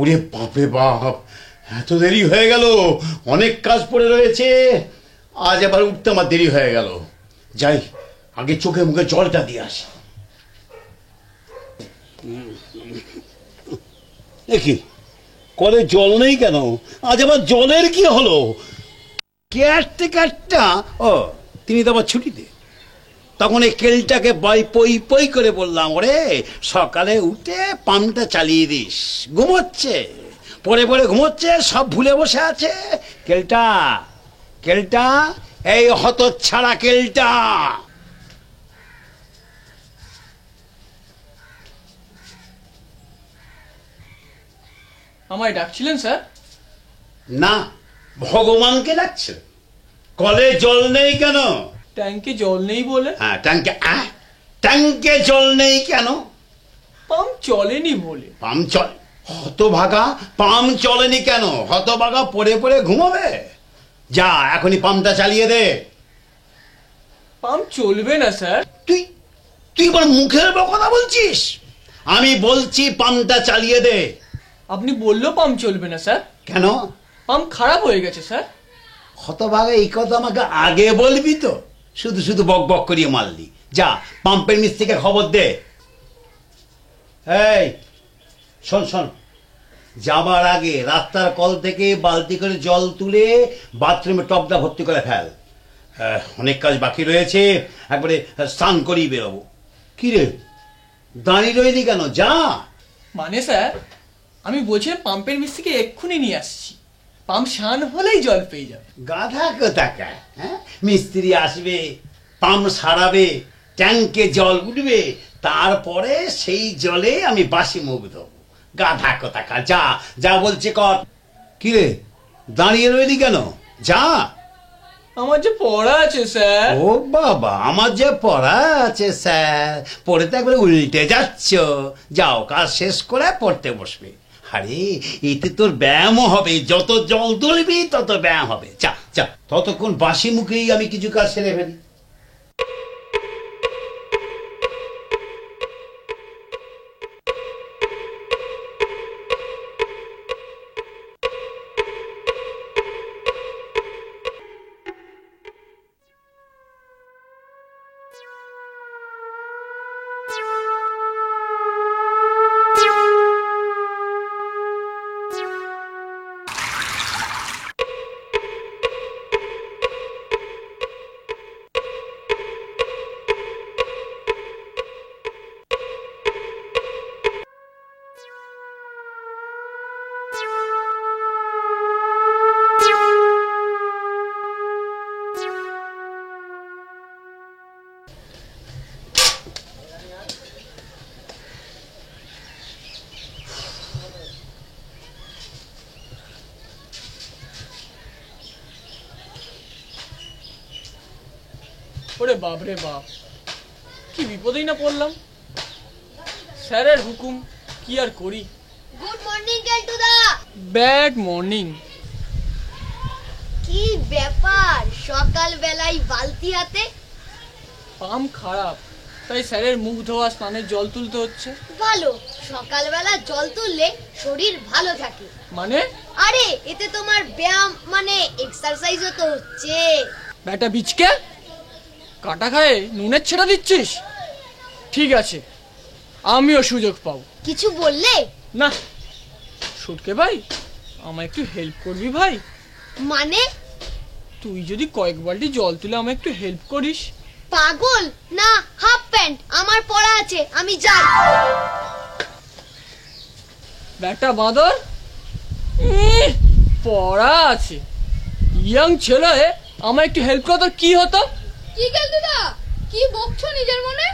ওরে বাপরে বাপ, এত দেরি হয়ে গেল, অনেক কাজ পড়ে রয়েছে, আজ আবার উঠতে আমার দেরি হয়ে গেল। যাই, আগে চোখে মুখে জলটা দিয়ে আসি। দেখি কলে জল নেই কেন? আজ আবার জলের কি হলো? কেয়ারটেকারটা, ও তিনি তো আবার ছুটিতে। তখন এই কেলটাকে পই পই করে বললাম, ওরে সকালে উঠে পাম্পটা চালিয়ে দিস। ঘুমোচ্ছে, পরে পরে ঘুমোচ্ছে, সব ভুলে বসে আছে। কেলটা, কেলটা, এই হতচ্ছাড়া কেলটা। আমায় ডাকছিলেন স্যার? না, ভগবানকে ডাকছেন। কলে জল নেই কেন? ট্যাঙ্কে জল নেই বলে। হ্যাঁ, ট্যাঙ্কে জল নেই কেন? পাম্প চলেনি বলে। পাম্প চল, হতভাগা, পাম্প চলেনি কেন? হতভাগা পড়ে পড়ে ঘুমাবে? যা এখনই পাম্পটা চালিয়ে দে। পাম্প চলবে না স্যার। তুই তুই আমার মুখের উপর কথা বলছিস? আমি বলছি পাম্পটা চালিয়ে দে। আপনি বললেও পাম্প চলবে না স্যার। কেন? পাম্প খারাপ হয়ে গেছে স্যার। হতভাগা, এই কথা আমাকে আগে বলবি তো? শুধু শুধু বক বক করিয়ে মারলি। যা পাম্পের মিস্ত্রিকে খবর দে। এই শোন শোন, যাবার আগে রাস্তার কল থেকে বালতি করে জল তুলে বাথরুমে টবটা ভর্তি করে ফেল। অনেক কাজ বাকি রয়েছে, একবারে স্নান করেই বেরোবো। কি রে, দাঁড়িয়ে রইলি কেন? যা। মানে স্যার, আমি বলছি পাম্পের মিস্ত্রিকে এক্ষুনি নিয়ে আসছি। পাম্প শান হলেই জল পেয়ে যাবে। গাধা কোথাকার, হ্যাঁ? মিস্ত্রি আসবে, পাম্প সারাবে, ট্যাঙ্কে জল উঠবে, তারপরে সেই জলে আমি বাসি মুখ দেবো। গাধা কোথাকার, যা যা বলছে কর। কি রে, দাঁড়িয়ে রইলি কেন? যা। আমার যে পড়া আছে স্যার। ও বাবা, আমার যে পড়া আছে স্যার, পড়ে তো একবারে উল্টে যাচ্ছ। যাও, কাজ শেষ করে পড়তে বসবে। আরে এতে তোর ব্যায়ামও হবে, যত জল তুলবি তত ব্যায়াম হবে। যা যা, ততক্ষণ বাসি মুখেই আমি কিছু কাজ সেরে ফেলি। ওরে বাপ রে বাপ, কি বিপদেই না পড়লাম। স্যারের হুকুম, কি আর করি। গুড মর্নিং কেলটুদা। Bad morning. কি ব্যাপার, সকাল বেলায় বালতি হাতে? পাম্প খারাপ, তাই স্যারের মুখ ধোয়া, স্নানের জল তুলতে হচ্ছে। ভালো, সকালবেলা জল তুললে শরীর ভালো থাকে। মানে? আরে এতে তোমার ব্যায়াম মানে এক্সারসাইজও তো হচ্ছে। ব্যাটা বিচকে কাটা খায় নুনের ছেড়া দিচ্ছিস? ঠিক আছে, আমিও সুযোগ পাবো। কিছু বললে? না। সুটকে ভাই, আমায় একটু হেল্প করবি ভাই? মানে? তুই যদি কয়েক বালতি জল তুলে আমায় একটু হেল্প করিস। পাগল না, হাফ প্যান্ট, আমার পড়া আছে, আমি যাই। ব্যাটা বাঁদর, পড়া আছে, ইয়াং ছেলে, আমায় একটু হেল্প কর। তোর কি হতো? কি কেলটুদা, কি বকছো নিজের মনে?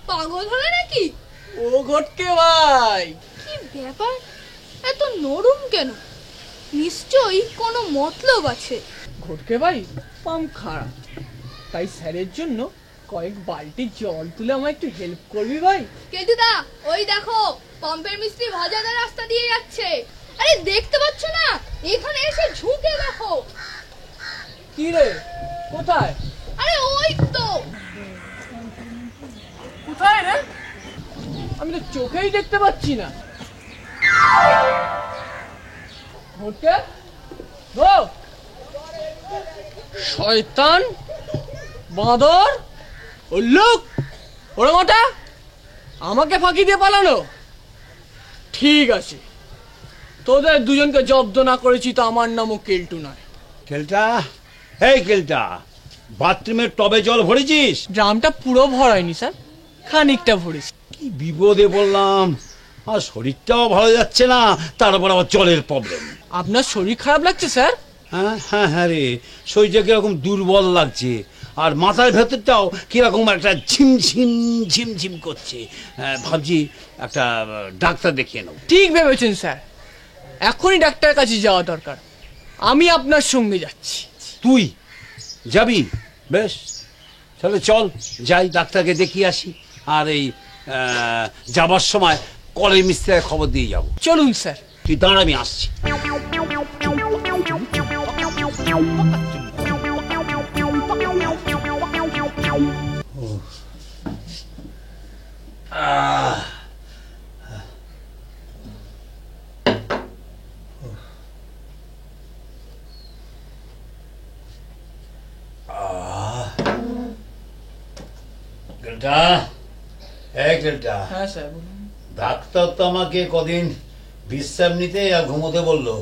পাগল হলে নাকি? ও ঘটকে ভাই, কি ব্যাপার, এত নরম কেন? নিশ্চয়ই কোনো মতলব আছে। ঘটকে ভাই, পাম্প খারাপ, তাই স্যারের জন্য কয়েক বালতি জল তুলে আমায় একটু হেল্প করবি ভাই? কেলটুদা, ওই দেখো পাম্পের মিস্ত্রি ভাজাদার রাস্তা দিয়ে যাচ্ছে। আরে দেখতে পাচ্ছ না? এখানে এসে ঝুঁকে দেখো। কি রে, কোথায়? আরে ওই তো। কোথায় রে? আমি তো চোখেই দেখতে পাচ্ছি না। ঘটকে গো, শয়তান, বাঁদর, উল্লুক, ওরা মোটা আমাকে ফাঁকি দিয়ে পালানো। ঠিক আছে, তোদের দুজনকে জব্দ না করেছি তো আমার নামও কেলটু নয়। কেলটা, এই কেলটা, বাথরুমের টবে জল ভরেছিস? ড্রামটা পুরো ভরায়নি স্যার, খানিকটা ভরেছি। কি বিপদে বললাম, আর শরীরটাও ভালো যাচ্ছে না, তারপর আবার জলের প্রবলেম। আপনার শরীর খারাপ লাগছে স্যার? হ্যাঁ হ্যাঁ হ্যাঁ রে, শরীরটা কিরকম দুর্বল লাগছে, আর মাথার ভেতরটাও কিরকম একটা ঝিমঝিম ঝিমঝিম করছে। ভাবছি একটা ডাক্তার দেখিয়ে নেব। ঠিক ভেবেছেন স্যার, এখনই ডাক্তারের কাছে যাওয়া দরকার। আমি আপনার সঙ্গে যাচ্ছি। তুই যাবি? বেশ, তাহলে চল যাই, ডাক্তারকে দেখিয়ে আসি। আর এই যাবার সময় কলের মিস্ত্রির খবর দিয়ে যাব। চলুন স্যার। তুই দাঁড়া, আমি আসছি। হ্যাঁ স্যার বলুন। ডাক্তার তো আমাকে কদিন বিশ্রাম নিতে আর ঘুমোতে বললো।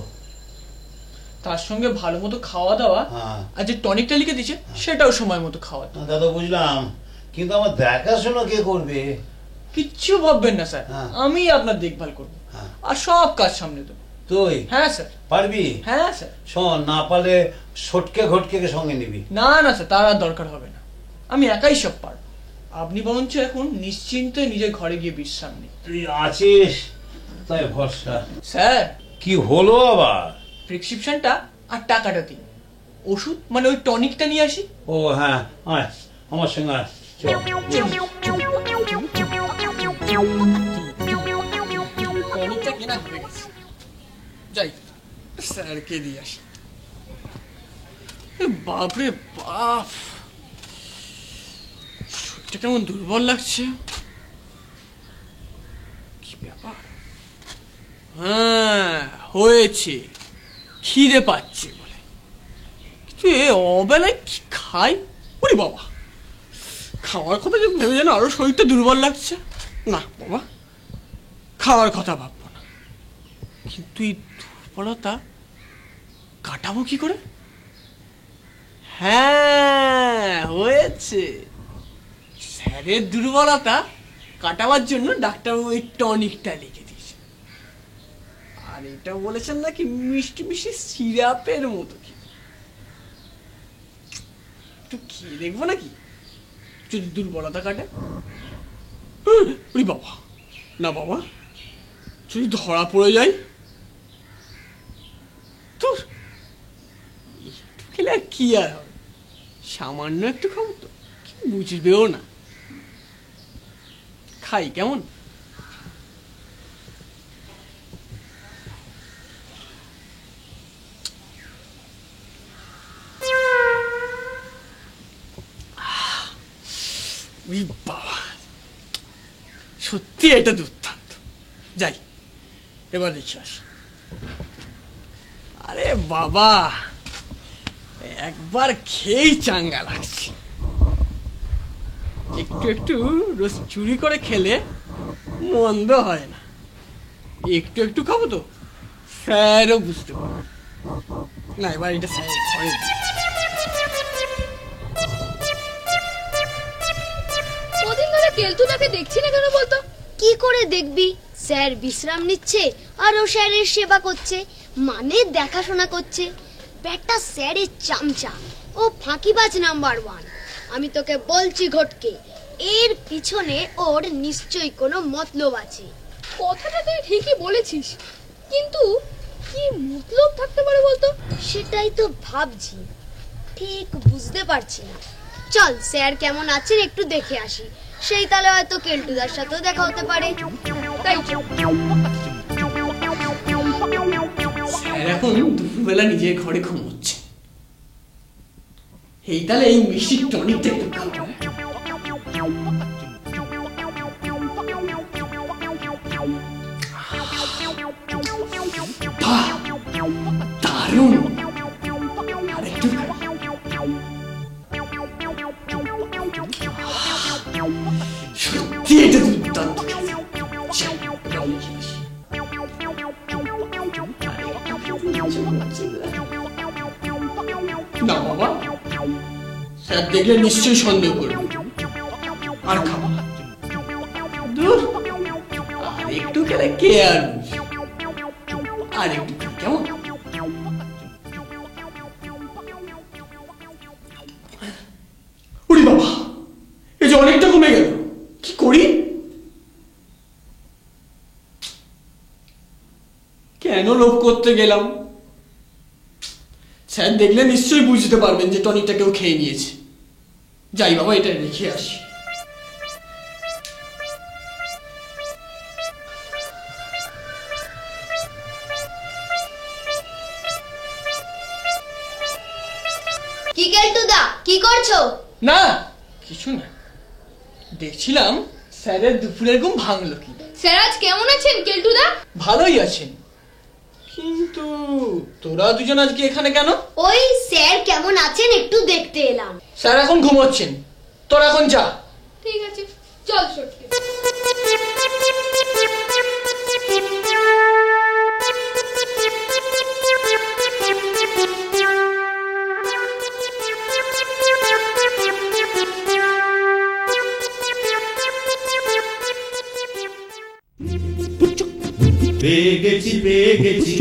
তার সঙ্গে ভালো মতো খাওয়া দাওয়া, হ্যাঁ। আর যে টনিকটা লিখে দিচ্ছে সেটাও সময় মতো খাওয়া। দাদা বুঝলাম, কিন্তু আমার দেখাশোনা কে করবে? কিচ্ছু ভাববেন না স্যার, হ্যাঁ। আমি আপনার দেখভাল করবো, হ্যাঁ। আর সব কাজ সামনে দেবো। তুই? হ্যাঁ স্যার। পারবি? হ্যাঁ স্যার। শোন, না পারলে সটকে ঘটকে সঙ্গে নিবি। না না স্যার, তার আর দরকার হবে না, আমি একাই সব পারবো। আপনি বরঞ্চ এখন নিশ্চিন্তে নিজের ঘরে গিয়ে বিশ্রাম নিন। তুই আছিস তাই ভরসা। স্যার, কি হলো আবার? প্রেসক্রিপশনটা আর টাকাটা দিন, ওষুধ মানে ওই টনিকটা নিয়ে আসি। ও হ্যাঁ, আয় আমার সঙ্গে আয়। চল। টনিকটা কেনা হয়ে গেছে, যাই স্যারকে দিয়ে আসি। বাপরে বাপ, শরীরটা কেমন দুর্বল লাগছে। কি ব্যাপার? হ্যাঁ হয়েছে, খিদে পাচ্ছে বলে, কিন্তু এ অবেলায় কি খাই? ওরে বাবা, খাওয়ার কথা যে ভেবে যেন আরো শরীরটা দুর্বল লাগছে। না বাবা, খাওয়ার কথা ভাববো না, কিন্তু এই দুর্বলতা কাটাবো কি করে? হ্যাঁ হয়েছে, স্যারের দুর্বলতা কাটাবার জন্য ডাক্তার ওই টনিকটা লিখে দিয়েছে, আর এটা বলেছেন নাকি মিষ্টি মিষ্টি সিরাপের মতো। একটু খেয়ে দেখবো নাকি, যদি দুর্বলতা কাটে। বাবা না বাবা, যদি ধরা পড়ে যায় তো একটু খেলে আর কি আর হবে, সামান্য একটু খাবো তো, বুঝবেও না। খাই কেমন? বাবা, সত্যি এটা দুর্দান্ত। যাই এবার দেখি আসি। আরে বাবা, একবার খেয়েই চাঙ্গা লাগছে। একটু একটু রোজ চুরি করে খেলে মন্দ হয় না। একটু একটু খাবো তো স্যারও বুঝতে পারবে না। এবার এটা স্যার কদিন ধরে কেলটুদাকে দেখছি না কেন বলতো? কি করে দেখবি? স্যার বিশ্রাম নিচ্ছে আর ও স্যারের সেবা করছে, মানে দেখাশোনা করছে। ব্যাটা স্যারের চামচা, ও ফাঁকিবাজ নাম্বার 1। আমি তোকে বলছি ঘটকে, এর পিছনে ওর নিশ্চয়ই কোনো মতলব আছে। কথাটা তুই ঠিকই বলেছিস, কিন্তু কি মতলব থাকতে পারে বলতো? সেটাই তো ভাবছি, ঠিক বুঝতে পারছি না। চল স্যার কেমন আছেন একটু দেখে আসি, সেই তাহলে হয়তো কেলটুদার সাথেও দেখা হতে পারে। তাই স্যার এখন দুপুরবেলা নিজের ঘরে ঘুমোচ্ছে, এই তাহলে এই মিষ্টি টনিকটা একটু খাবো। না বাবা, স্যার দেখলে নিশ্চয়ই সন্দেহ করবে আর খাওয়া দূর। আর একটু খেলে কে আর বুঝবে? আর একটু খেলে কেমন? ওরে বাবা, এই যে অনেকটা কমে গেল, কি করি? কেন লোভ করতে গেলাম? স্যার দেখলে নিশ্চয়ই বুঝতে পারবেন যে টনিকটা কেউ খেয়ে নিয়েছে। যাই বাবা, এটা রেখে আসি। কি কেলটুদা, কি করছো? না কিছু না, দেখছিলাম স্যারের দুপুরের ঘুম ভাঙলো কি। স্যার আজ কেমন আছেন কেলটুদা? ভালোই আছেন, কিন্তু তোরা দুজন আজকে এখানে কেন? ওই স্যার কেমন আছেন একটু দেখতে এলাম। স্যার এখন ঘুমোচ্ছেন, তোরা এখন যা। ঠিক আছে, চল সটকে। পেয়ে গেছি পেয়ে গেছি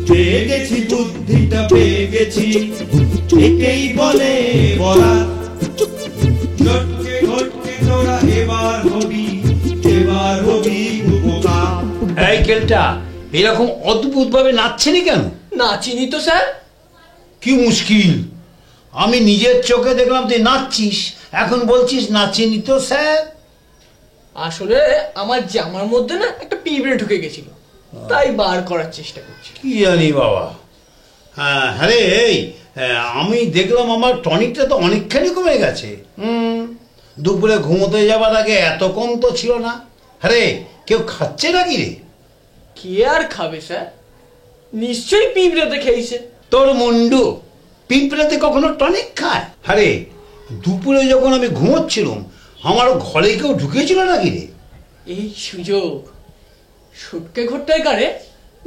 পেয়ে গেছি বুদ্ধিটা পেয়ে গেছি, একেই বলে বলা। ঘটকে ঘটকে তোরা এবার হবি বোকা। এই কেলটা এরকম অদ্ভুত ভাবে নাচছেনি কেন? না চিনি তো স্যার। কি মুশকিল, আমি নিজের চোখে দেখলাম তুই নাচছিস, এখন বলছিস নাচিনি তো স্যার। আসলে আমার জামার মধ্যে না একটা পিঁপড়ে ঢুকে গেছিল, তাই বার করার চেষ্টা করছি। কি জানি বাবা। হ্যাঁ রে, এই আমি দেখলাম আমার টনিকটা তো অনেকখানি কমে গেছে। দুপুরে ঘুমোতে যাবার আগে এত কম তো ছিল না। আরে কেউ খাচ্ছে নাকি রে? কে আর খাবে স্যার, নিশ্চয়ই পিঁপড়েতে খেয়েছে। তোর মুন্ডু, পিঁপড়েতে কখনো টনিক খায়? আরে দুপুরে যখন আমি ঘুমোচ্ছিলাম আমার ঘরে কেউ ঢুকেছিল নাকি রে? এই সুযোগ সটকে ঘটটায় কারে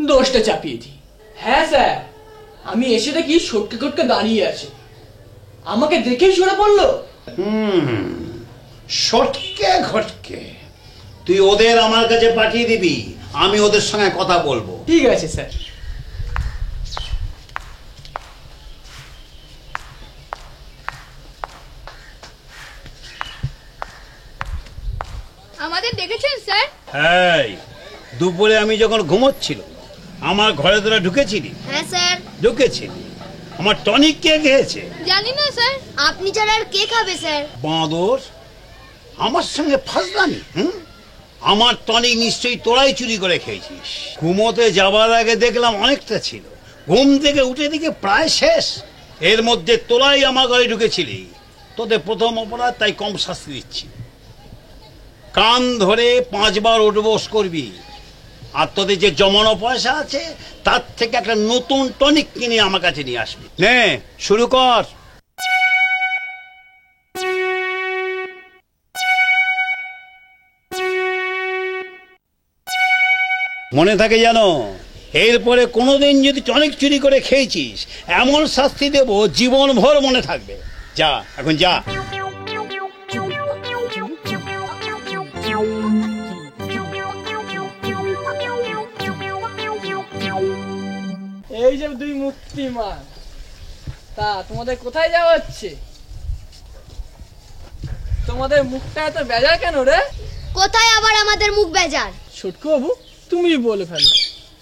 দোষটা চাপিয়ে দিই। হ্যাঁ স্যার, আমি এসে দেখি সটকে ঘটকে দাঁড়িয়ে আছে, আমাকে দেখেই সরে পড়লো। সটকে ঘটকে, তুই ওদের আমার কাছে পাঠিয়ে দিবি, আমি ওদের সঙ্গে কথা বলবো। ঠিক আছে স্যার। আমাদের দেখেছেন স্যার? হ্যাঁ, দুপুরে আমি যখন ঘুমোচ্ছিলাম আমার ঘরে তোরা ঢুকেছিলি? হ্যাঁ স্যার। ঢুকেছিলি। আমার টনিক কে খেয়েছে? জানি না স্যার। আপনি ছাড়া আর কে খাবে স্যার? বাঁদর, আমার সঙ্গে ফাজলামি? আমার টনিক নিশ্চয়ই তোরাই চুরি করে খেয়েছিস। ঘুমোতে যাবার আগে দেখলাম অনেকটা ছিল, ঘুম থেকে উঠে দিকে প্রায় শেষ। এর মধ্যে তোরাই আমার ঘরে ঢুকেছিলি। তোদের প্রথম অপরাধ, তাই কম শাস্তি দিচ্ছি। কান ধরে 5 বার উঠবোস করবি, আর তোদের যে জমানো পয়সা আছে তার থেকে একটা নতুন টনিক কিনে আমার কাছে নিয়ে আসবি। নে শুরু কর। মনে থাকে জানো, এরপরে কোনোদিন যদি টনিক চুরি করে খেয়েছিস এমন শাস্তি দেব জীবন ভর মনে থাকবে। যা এখন যা। এই যে দুই মূর্তিমান, তা তোমাদের কোথায় যাওয়া হচ্ছে? তোমাদের মুখটা এত বেজার কেন রে? কোথায় আবার আমাদের মুখ বেজার? ছোটকু বাবু তুমি বলে ফেলো,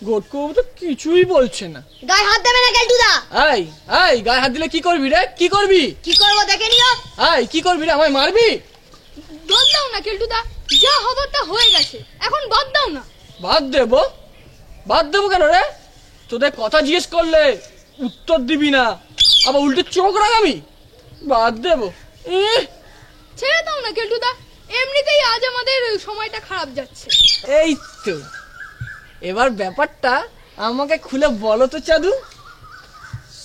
গোটকু বাবু তো কিছুই বলছে না। গায়ে হাত দেবে না কেলটুদা। এই এই গায়ে হাত দিলে কি করবি রে? কি করবি? কি করবো দেখে নিও। এই কি করবি রে? আমায় মারবি? বাদ দাও না কেলটুদা, যা হবার তা হয়ে গেছে, এখন বাদ দাও না। বাদ দেবো? বাদ দেবো কেন রে? তোদের কথা জিজ্ঞেস করলে উত্তর দিবি না, আবার উল্টে চোখ রাগাবি। বাদ দেবো? ছেড়ে দাও না কেলটুদা, এমনিতেই আজ আমাদের সময়টা খারাপ যাচ্ছে। এই তো, এবার ব্যাপারটা আমাকে খুলে বলো তো চাঁদু।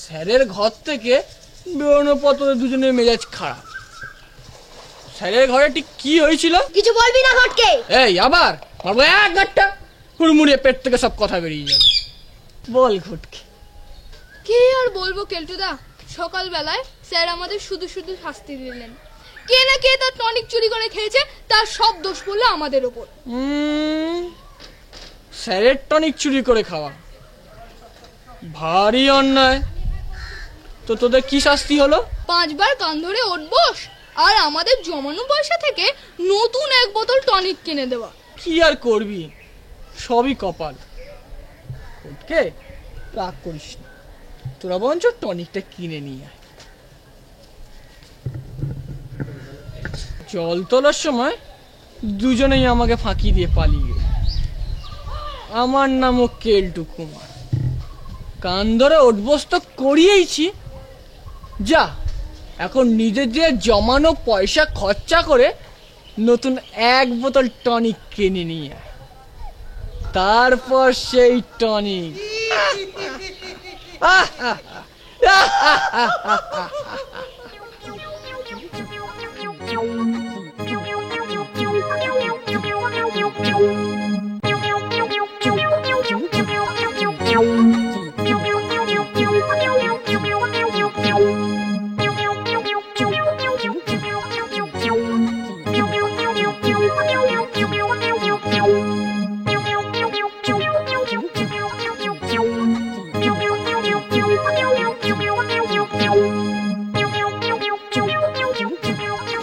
স্যারের ঘর থেকে বেরোনোর পর তোদের দুজনের মেজাজ খারাপ। স্যারের ঘরে ঠিক কি হয়েছিল? কিছু বলবি না ঘটকে। এই আবার মারবো এক গাঁটটা, হুড়মুড়িয়ে পেট থেকে সব কথা বেরিয়ে যাবে। বল ঘটকে। কি আর বলবো কেলটুদা, সকালবেলায় স্যার আমাদের শুধু শুধু শাস্তি দিলেন। কে না কে তার টনিক চুরি করে খেয়েছে, তার সব দোষ পড়লো আমাদের ওপর। স্যারের টনিক চুরি করে খাওয়া ভারী অন্যায়। তো তোদের কি শাস্তি হলো? 5 বার কান ধরে ওঠ বস, আর আমাদের জমানো পয়সা থেকে নতুন 1 বোতল টনিক কিনে দেওয়া। কি আর করবি, সবই কপাল। ঘটকে রাগ করিস না, তোরা বরঞ্চ টনিকটা কিনে নিয়ে আয়। জল তোলার সময় দুজনেই আমাকে ফাঁকি দিয়ে পালিয়ে গেল। আমার নামও কেলটু কুমার। কান ধরে উঠবস তো করিয়েইছি, যা এখন নিজের যে জমানো পয়সা খরচা করে নতুন 1 বোতল টনিক কিনে নিয়ে আয়। তারপর সেই টনিক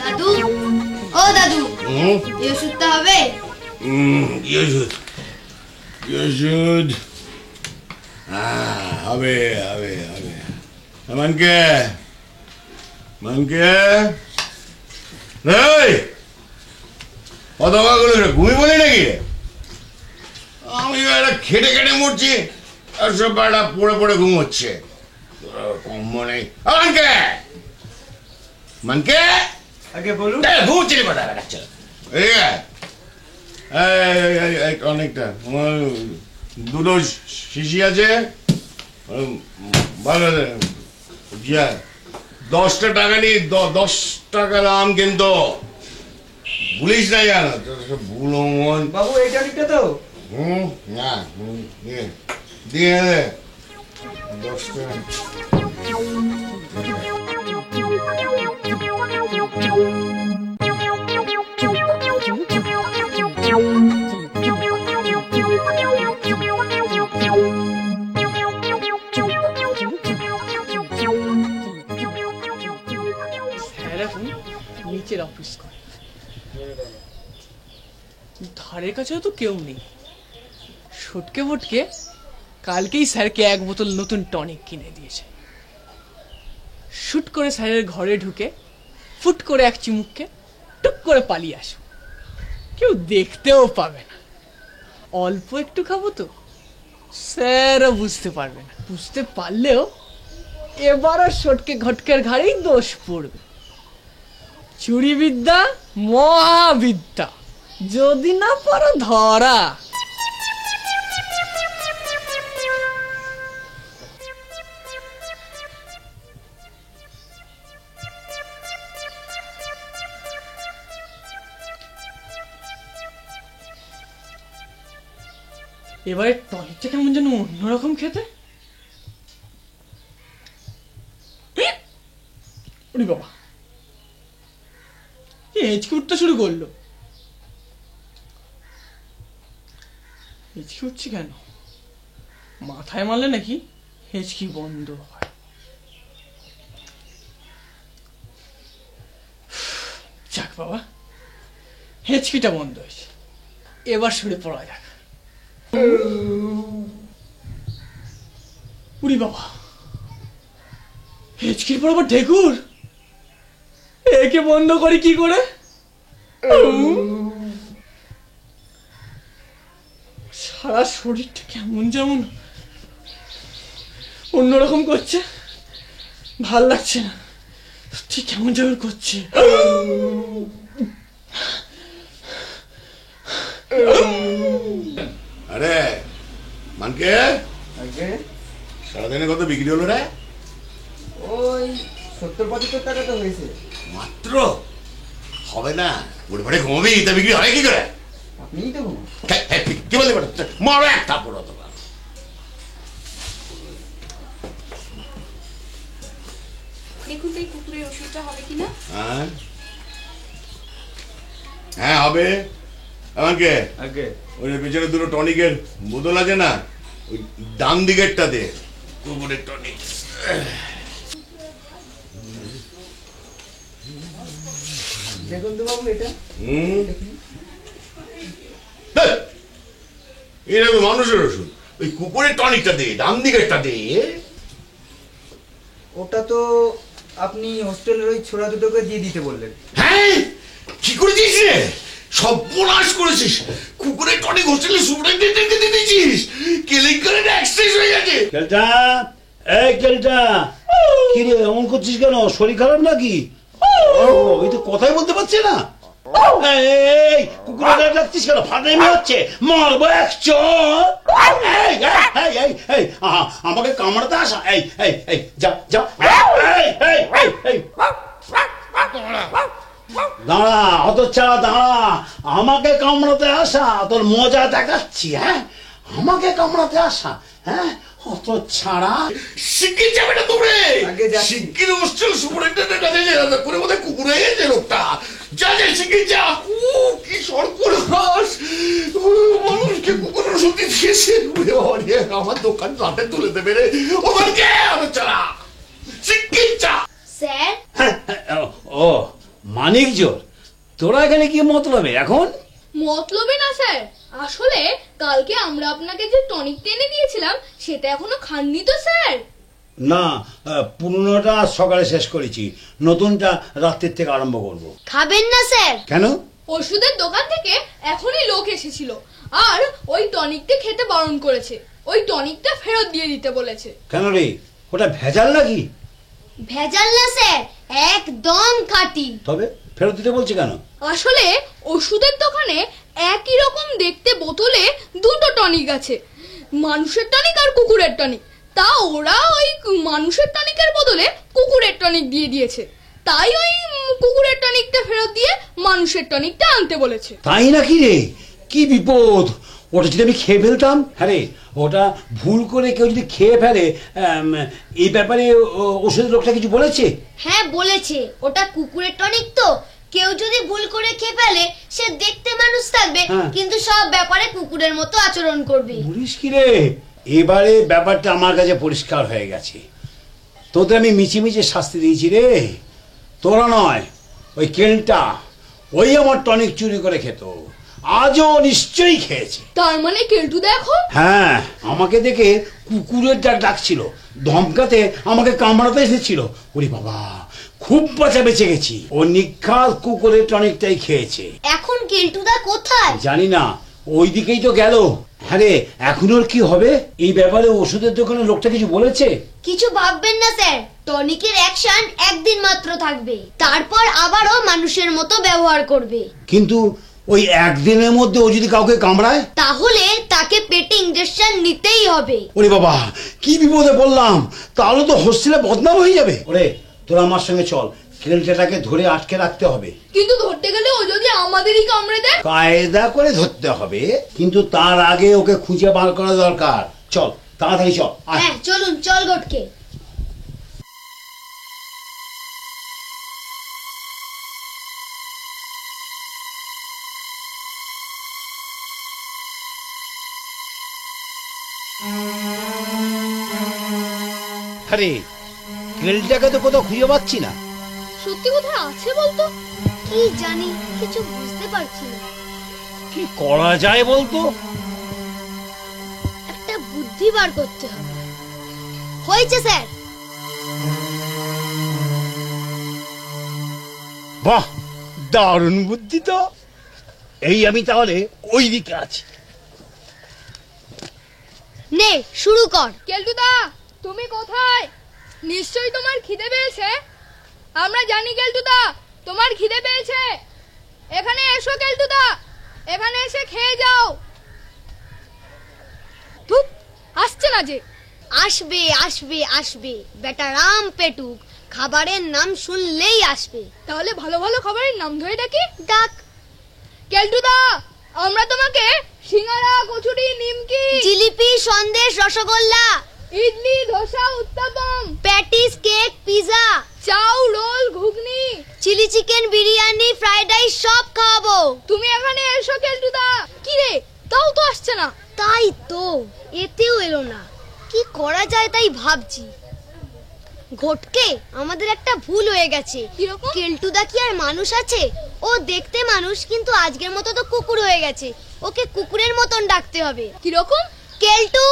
দাদু, ও দাদু, এই ওষুধটা হবে? কি ওষুধ? কি ওষুধ? হবে হবে হবে। মানকে মানকে অতগুলো ঘুমি বলি নাকি? আমি একটা খেটে খেটে মরছি, আর সব বেড়া পড়ে পড়ে ঘুমোচ্ছে। কম মনে মানকে মানকে আগে বলুন। ঘুমোচ্ছিলি কথা বেড়াচ্ছ। অনেকটা দুটো শিশি আছে, ভালো 10টা টাকা নিয়ে 10 টাকা দাম, কিন্তু ভুলিস না জানো ভুলো মন। বাবু এই টনিকটা তো? না দিয়ে 10 টাকা। নিচের অফিস করে, ধারের কাছেও তো কেউ নেই। সটকে ফটকে কালকেই স্যারকে 1 বোতল নতুন টনিক কিনে দিয়েছে। শুট করে স্যারের ঘরে ঢুকে ফুট করে এক চিমুককে টুক করে পালিয়ে আসো, কেউ দেখতেও পাবে না। অল্প একটু খাবো তো, স্যারও বুঝতে পারবে না। বুঝতে পারলেও এবারও সটকে ঘটকের ঘাড়েই দোষ পড়বে। চুরি বিদ্যা মহাবিদ্যা, যদি না পারো ধরা। এবারে টনিকটা কেমন যেন অন্যরকম খেতে। ওরে বাবা, হেঁচকি উঠতে শুরু করলো। হেঁচকি উঠছে কেন? মাথায় মারলে নাকি হেঁচকি বন্ধ হয়। যাক বাবা, হেঁচকিটা বন্ধ হয়েছে, এবার সরে পড়া যাক। উরি বাবা, হেঁচকির পর আবার ঢেকুর। একে বন্ধ করি কি করে? সারা শরীরটা কেমন যেমন অন্যরকম করছে, ভাল লাগছে না, ঠিক কেমন যেমন করছে। আরে মানকে, সারাদিনে কত বিক্রি হলো রে? ওই 70-75 টাকা তো হয়েছে মাত্র? হবে না, উঠে পড়ে ঘুমাবি, তা বিক্রি হয় কি করে? আপনিই দেবো। কি বলতে পারো মারো একটা পড়ো তোমার। দেখুন তো এই কুকুরের ওষুধটা হবে কিনা। হ্যাঁ হবে। আমাকে আগে ওই পেছনে দুটো টনিকের বোতল আছে না, ওই ডান দিকেরটা দে, কুকুরের টনিক। দেখুন তো বাবু এটা। এটা তো মানুষের ওষুধ, ওই কুকুরের টনিকটা দে, ডান দিকেরটা দে। ওটা তো আপনি হোস্টেলের ওই ছোড়া দুটোকে দিয়ে দিতে বললেন। হ্যাঁ কি করে দিয়েছিস রে, সর্বনাশ করেছিস। কুকুরের টনিক হোস্টেলে সুপারিনটেন্ডেন্টকে দিয়ে দিয়েছিস, কেলেঙ্কারির এক্সেস হয়ে গেছে। কেলটা, এই কেলটা, কি রে এমন করছিস কেন? শরীর খারাপ নাকি? এই তো কথাই বলতে পারছে না। এই কুকুরটা ডাকছিস কেন? ফাটাইমি হচ্ছে, মারবো এক চর। আমাকে কামড়াতে আসা, এই এই এই যা যা। দাঁড়া হতচ্ছাড়া দাঁড়া, আমাকে কামড়াতে আসা তোর মজা দেখাচ্ছি। হ্যাঁ আমাকে কামড়াতে আসা, হ্যাঁ হতচ্ছাড়া। শিগগির যাবে না তোমরে, আগে যাচ্ছি। শিগগির হোস্টেল সুপারিনটেন্ডেন্ট কাছে যা করে বোধহয় কুকুর হয়ে গেছে লোকটা। যা যা শিগগির যা। কি সর্বনাশ, মানুষকে কুকুরের ওষুধ দিয়েছে। আমার দোকান রাতে তুলে দেবে রে। ওখানকে হতচ্ছাড়া, শিগগির যা। স্যার ও মানিক জোর, তোরা এখানে কি মতলবে এখন? মতলবে না স্যার, আসলে কালকে আমরা আপনাকে যে টনিকটা এনে দিয়েছিলাম সেটা এখনো খাননি তো স্যার। না, পুরনোটা সকালে শেষ করেছি, নতুনটা রাত্রির থেকে আরম্ভ করব। খাবেন না স্যার? কেন? ওষুধের দোকান থেকে এখনই লোক এসেছিল আর ওই টনিকটা খেতে বারণ করেছে, ওই টনিকটা ফেরত দিয়ে দিতে বলেছে। কেন রে, ওটা ভেজাল নাকি? ভেজাল না স্যার, একদম খাঁটি। তবে ফেরত দিতে বলছে কেন? আসলে ওষুধের দোকানে একই রকম দেখতে বোতলে দুটো টনিক আছে, মানুষের টনিক আর কুকুরের টনিক। তা ওরা ওই মানুষের টনিকের বদলে কুকুরের টনিক দিয়ে দিয়েছে, তাই ওই কুকুরের টনিকটা ফেরত দিয়ে মানুষের টনিকটা আনতে বলেছে। তাই নাকি রে? কি বিপদ! ওটা যদি আমি খেয়ে ফেলতাম। হ্যাঁ রে, ওটা ভুল করে কেউ যদি খেয়ে ফেলে, এই ব্যাপারে ওষুধের লোকটা কিছু বলেছে? হ্যাঁ বলেছে, ওটা কুকুরের টনিক তো, কেউ যদি ভুল করে খেয়ে ফেলে সে দেখতে মানুষ থাকবে হ্যাঁ। কিন্তু সব ব্যাপারে কুকুরের মতো আচরণ করবে। বলিস কি রে? এবারে ব্যাপারটা আমার কাছে পরিষ্কার হয়ে গেছে। তোদের আমি মিছিমিছি শাস্তি দিয়েছি রে, তোরা নয়। ওই কেলটা, ওই আমার টনিক চুরি করে খেত, আজও নিশ্চয়ই খেয়েছে। তার মানে কেলটু দেখো। হ্যাঁ, আমাকে দেখে কুকুরের ডাকছিল, ধমকাতে আমাকে কামড়াতে এসেছিল। ওরে বাবা, খুব বাঁচা বেঁচে গেছি। ও নিখাত কুকুরের টনিকটাই খেয়েছে। এখন কেলটুদা কোথায়? জানি না, ওই দিকেই তো গেল। হ্যাঁ রে, এখন ওর কি হবে? এই ব্যাপারে ওষুধের দোকানে লোকটা কিছু বলেছে? কিছু ভাববেন না স্যার, টনিকের অ্যাকশন একদিন মাত্র থাকবে, তারপর আবারও মানুষের মতো ব্যবহার করবে। কিন্তু ওই একদিনের মধ্যে ও যদি কাউকে কামড়ায়, তাহলে তাকে পেটে ইনজেকশন নিতেই হবে। ওরে বাবা, কি বিপদে পড়লাম! তাহলে তো হোস্টেলে বদনাম হয়ে যাবে। ওরে তোরা আমার সঙ্গে চল, কেলটাটাকে ধরে আটকে রাখতে হবে। কিন্তু ধরতে গেলে ও যদি আমাদেরই কামড়ে দেয়? কায়দা করে ধরতে হবে, কিন্তু তার আগে ওকে খুঁজে বার করা দরকার। চল তাড়াতাড়ি চল। আয়। হ্যাঁ চলুন, চল গটকে। আরে কেলটাকে তো কোথাও খুঁজে পাচ্ছি না। সত্যি কোথায় আছে বলতো? কি জানি, কিছু বুঝতে পারছি না। কি করা যায় বলতো? একটা বুদ্ধি বার করতে হবে। হয়েছে স্যার। বাহ, দারুণ বুদ্ধি তো। এই আমি তাহলে ওই দিকে আছি। নে শুরু কর। কেলটুদা, তুমি কোথায়? নিশ্চয়ই তোমার খিদে পেয়েছে। আমরা জানি কেলটুদা, তোমার খিদে পেয়েছে। এখানে এসো কেলটুদা, এখানে এসে খেয়ে যাও। ধুপ, আসছে না যে। আসবে আসবে আসবে, বেটা রাম পেটুক, খাবারের নাম শুনলেই আসবে। তাহলে ভালো ভালো খাবারের নাম ধরে ডাকি। ডাক। কেলটুদা, আমরা তোমাকে singara, kachori, nimki, jilipi, sandesh, rosogolla, idli, dosa, uttapam, patties, cake, pizza, chow, roll, ghugni, chilli chicken, biryani, fried rice সব খাওয়াবো। তুমি এখানে এসো কেলটুদা। কি রে, তাও তো আসছে না। তাই তো, এতেও এলো না। কি করা যায় তাই ভাবছি। ঘটকে, আমাদের একটা ভুল হয়ে গেছে। কিরকম? কেলটুদা কি আর মানুষ আছে? ও দেখতে মানুষ, কিন্তু আজকের মতো তো কুকুর হয়ে গেছে। ওকে কুকুরের মতন ডাকতে হবে। কিরকম? কেলটু,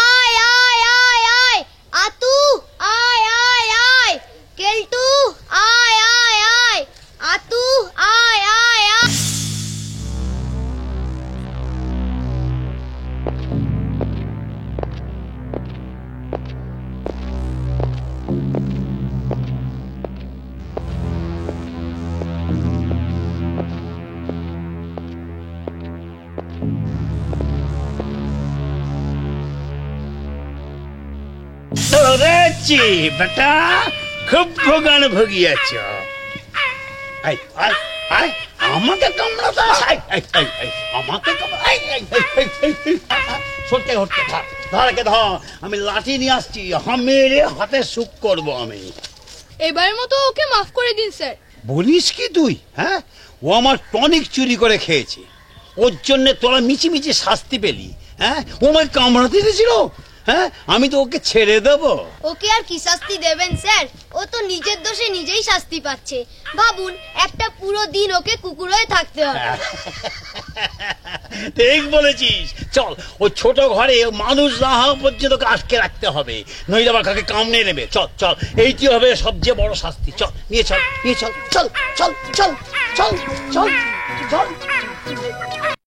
আয় আয় আয় আয়। আতু, আয় আয় আয়। কেলটু, আয় আয় আয়। আতু, আয় আয় আয়। ধরেছি বেটা, খুব ভোগান ভুগিয়েছ। আই আই আই, আমাকে কামড়াতে আই আই আই আই, আমাকে আই আই আই আই, সরতে হটতে থাক। ধরকে ধর, আমি লাঠি নিয়ে আসছি, মেরে হাতে সুখ করব আমি। এবারের মতো ওকে মাফ করে দিন স্যার। বলিস কি তুই? হ্যাঁ, ও আমার টনিক চুরি করে খেয়েছে, ওর জন্য তোরা মিছিমিছি শাস্তি পেলি। হ্যাঁ, ও আমাকে কামড়াতে দিয়েছিল। হ্যাঁ, আমি তো ওকে ছেড়ে দেবো? ওকে আর কি শাস্তি দেবেন স্যার? ও তো নিজের দোষে নিজেই শাস্তি পাচ্ছে। ভাবুন, একটা পুরো দিন ওকে কুকুর হয়ে থাকতে হবে। ঠিক বলেছিস। চল, ওই ছোট ঘরে মানুষ না হওয়া পর্যন্ত ওকে আটকে রাখতে হবে, নইলে আবার কাকে কামড়ে নেবে। চল চল, এইটি হবে সবচেয়ে বড় শাস্তি। চল, নিয়ে চল, নিয়ে চল, চল চল চল চল চল চল।